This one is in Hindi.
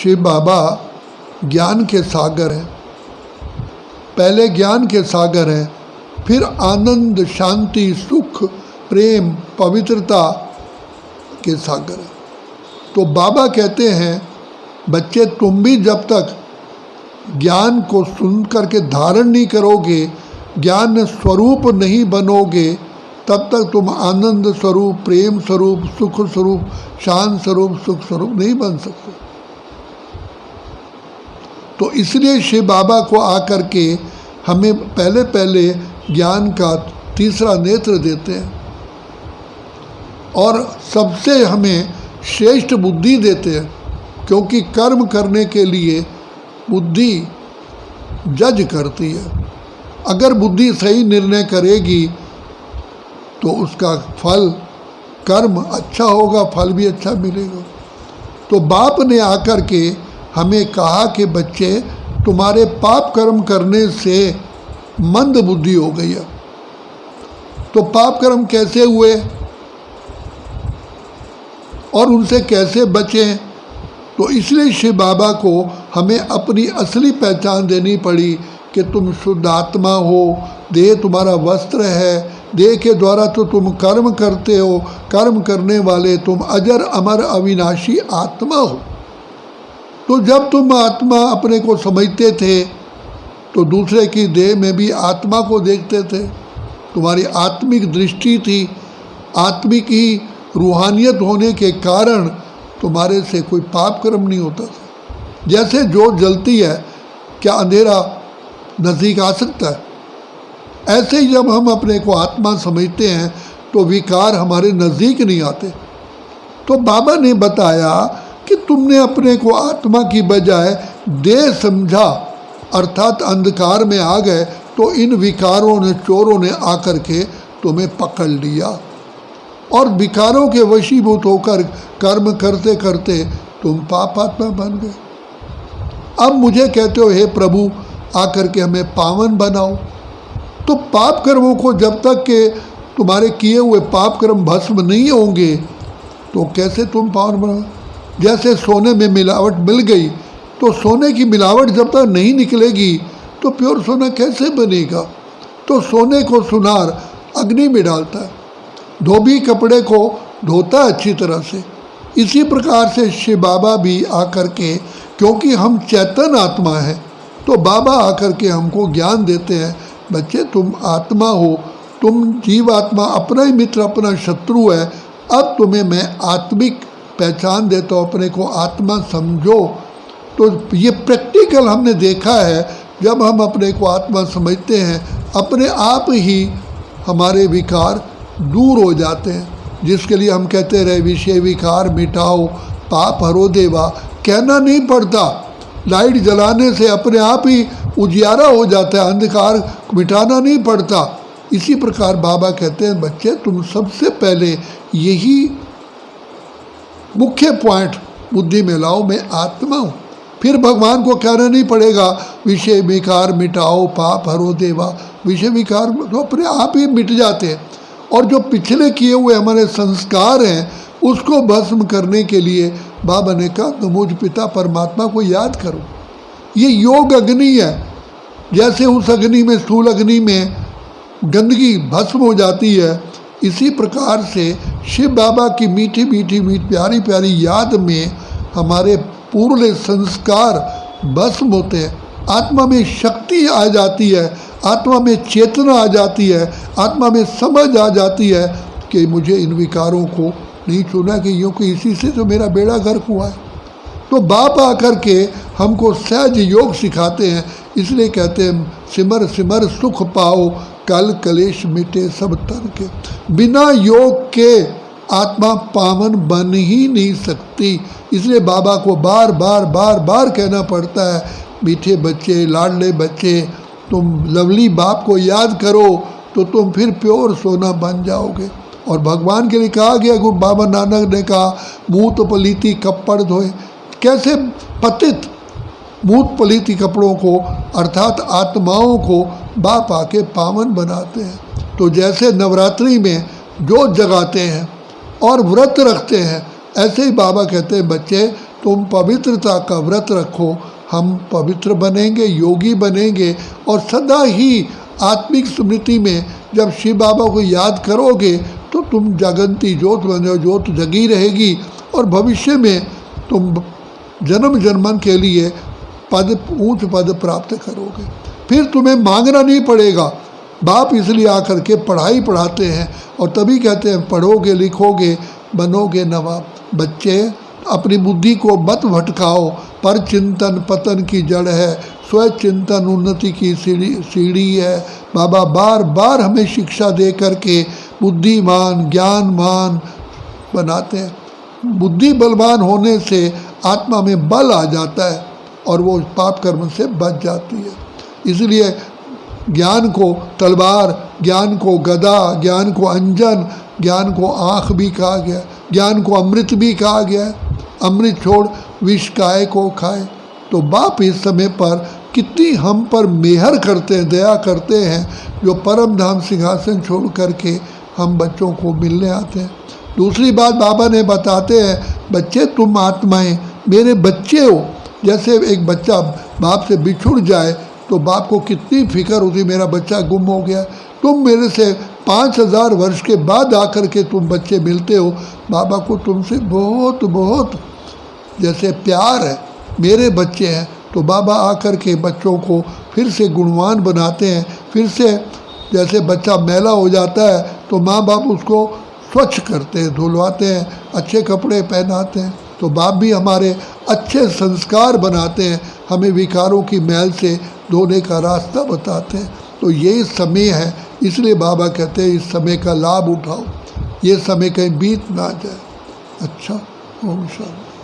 शिव बाबा ज्ञान के सागर हैं। पहले ज्ञान के सागर हैं, फिर आनंद, शांति, सुख, प्रेम, पवित्रता के सागर हैं। तो बाबा कहते हैं बच्चे तुम भी जब तक ज्ञान को सुन करके धारण नहीं करोगे, ज्ञान स्वरूप नहीं बनोगे, तब तक तुम आनंद स्वरूप, प्रेम स्वरूप, सुख स्वरूप, शांत स्वरूप, सुख स्वरूप नहीं बन सकते। तो इसलिए शिव बाबा को आकर के हमें पहले पहले ज्ञान का तीसरा नेत्र देते हैं और सबसे हमें श्रेष्ठ बुद्धि देते हैं, क्योंकि कर्म करने के लिए बुद्धि जज करती है। अगर बुद्धि सही निर्णय करेगी तो उसका फल, कर्म अच्छा होगा, फल भी अच्छा मिलेगा। तो बाप ने आकर के हमें कहा कि बच्चे तुम्हारे पाप कर्म करने से मंद बुद्धि हो गई है। तो पाप कर्म कैसे हुए और उनसे कैसे बचें? तो इसलिए शिव बाबा को हमें अपनी असली पहचान देनी पड़ी कि तुम शुद्ध आत्मा हो, देह तुम्हारा वस्त्र है, देह के द्वारा तो तुम कर्म करते हो, कर्म करने वाले तुम अजर अमर अविनाशी आत्मा हो। तो जब तुम आत्मा अपने को समझते थे तो दूसरे की देह में भी आत्मा को देखते थे। तुम्हारी आत्मिक दृष्टि थी, आत्मिक ही रूहानियत होने के कारण तुम्हारे से कोई पाप कर्म नहीं होता था। जैसे जोत जलती है, क्या अंधेरा नज़दीक आ सकता है? ऐसे ही जब हम अपने को आत्मा समझते हैं तो विकार हमारे नज़दीक नहीं आते। तो बाबा ने बताया कि तुमने अपने को आत्मा की बजाय देह समझा, अर्थात अंधकार में आ गए, तो इन विकारों ने, चोरों ने आकर के तुम्हें पकड़ लिया और विकारों के वशीभूत होकर कर्म करते करते तुम पापात्मा बन गए। अब मुझे कहते हो हे प्रभु आकर के हमें पावन बनाओ। तो पाप कर्मों को जब तक के तुम्हारे किए हुए पाप कर्म भस्म नहीं होंगे तो कैसे तुम पावन बनाओ? जैसे सोने में मिलावट मिल गई, तो सोने की मिलावट जब तक नहीं निकलेगी तो प्योर सोना कैसे बनेगा? तो सोने को सुनार अग्नि में डालता है, धोबी कपड़े को धोता है अच्छी तरह से। इसी प्रकार से शिव बाबा भी आकर के, क्योंकि हम चैतन्य आत्मा हैं, तो बाबा आकर के हमको ज्ञान देते हैं, बच्चे तुम आत्मा हो, तुम जीवात्मा, अपना ही मित्र अपना शत्रु है। अब तुम्हें मैं आत्मिक पहचान देता हूँ, अपने को आत्मा समझो। तो ये प्रैक्टिकल हमने देखा है, जब हम अपने को आत्मा समझते हैं अपने आप ही हमारे विकार दूर हो जाते हैं, जिसके लिए हम कहते रहे विषय विकार मिटाओ पाप हरो देवा। कहना नहीं पड़ता, लाइट जलाने से अपने आप ही उजियारा हो जाता है, अंधकार मिटाना नहीं पड़ता। इसी प्रकार बाबा कहते हैं बच्चे तुम सबसे पहले यही मुख्य पॉइंट बुद्धि में लाओ, मैं आत्मा हूँ। फिर भगवान को कहना नहीं पड़ेगा विषय विकार मिटाओ पाप हरो देवा। विषय विकार तो अपने आप ही मिट जाते हैं। और जो पिछले किए हुए हमारे संस्कार हैं उसको भस्म करने के लिए बाबा ने कहा मुझ पिता परमात्मा को याद करो। ये योग अग्नि है, जैसे उस अग्नि में, स्थूल अग्नि में गंदगी भस्म हो जाती है, इसी प्रकार से शिव बाबा की मीठी मीठी प्यारी प्यारी याद में हमारे पूर्ण संस्कार भस्म होते हैं। आत्मा में शक्ति आ जाती है, आत्मा में चेतना आ जाती है, आत्मा में समझ आ जाती है कि मुझे इन विकारों को नहीं छूना, कि यूँ कि इसी से तो मेरा बेड़ा गर्क हुआ है। तो बाप आकर के हमको सहज योग सिखाते हैं, इसलिए कहते हैं सिमर सिमर सुख पाओ कल कलेश मिटे सब तन के। बिना योग के आत्मा पावन बन ही नहीं सकती। इसलिए बाबा को बार बार बार बार कहना पड़ता है, मीठे बच्चे, लाडले बच्चे, तुम लवली बाप को याद करो तो तुम फिर प्योर सोना बन जाओगे। और भगवान के लिए कहा गया, गुरु बाबा नानक ने कहा मूत पलीती कपड़ धोए। कैसे पतित मूत पलीती कपड़ों को अर्थात आत्माओं को बाप आके पावन बनाते हैं। तो जैसे नवरात्रि में जोत जगाते हैं और व्रत रखते हैं, ऐसे ही बाबा कहते हैं बच्चे तुम पवित्रता का व्रत रखो, हम पवित्र बनेंगे, योगी बनेंगे और सदा ही आत्मिक स्मृति में जब शिव बाबा को याद करोगे तो तुम जगंती ज्योत बनो, ज्योत जगी रहेगी और भविष्य में तुम जन्म जन्मन के लिए ऊंच पद प्राप्त करोगे। फिर तुम्हें मांगना नहीं पड़ेगा। बाप इसलिए आकर के पढ़ाई पढ़ाते हैं और तभी कहते हैं पढ़ोगे लिखोगे बनोगे नवाब। बच्चे अपनी बुद्धि को मत भटकाओ, पर चिंतन पतन की जड़ है, स्व चिंतन उन्नति की सीढ़ी है। बाबा बार बार हमें शिक्षा दे करके बुद्धिमान ज्ञानमान बनाते हैं। बुद्धि बलवान होने से आत्मा में बल आ जाता है और वो पाप कर्म से बच जाती है। इसलिए ज्ञान को तलवार, ज्ञान को गदा, ज्ञान को अंजन, ज्ञान को आँख भी कहा गया, ज्ञान को अमृत भी कहा गया है। अमृत छोड़ विष काय को खाए। तो बाप इस समय पर कितनी हम पर मेहर करते हैं, दया करते हैं, जो परम धाम सिंहासन छोड़ करके हम बच्चों को मिलने आते हैं। दूसरी बात बाबा ने बताते हैं, बच्चे तुम आत्माएं मेरे बच्चे हो। जैसे एक बच्चा बाप से बिछुड़ जाए तो बाप को कितनी फिक्र होती, मेरा बच्चा गुम हो गया। तुम मेरे से 5000 वर्ष के बाद आकर के तुम बच्चे मिलते हो, बाबा को तुमसे बहुत बहुत जैसे प्यार है, मेरे बच्चे हैं। तो बाबा आकर के बच्चों को फिर से गुणवान बनाते हैं। फिर से जैसे बच्चा मैला हो जाता है तो माँ बाप उसको स्वच्छ करते हैं, धुलवाते हैं, अच्छे कपड़े पहनाते हैं। तो बाप भी हमारे अच्छे संस्कार बनाते हैं, हमें विकारों की मैल से धोने का रास्ता बताते हैं। तो ये समय है, इसलिए बाबा कहते हैं इस समय का लाभ उठाओ, ये समय कहीं बीत ना जाए। अच्छा, ओम शांति।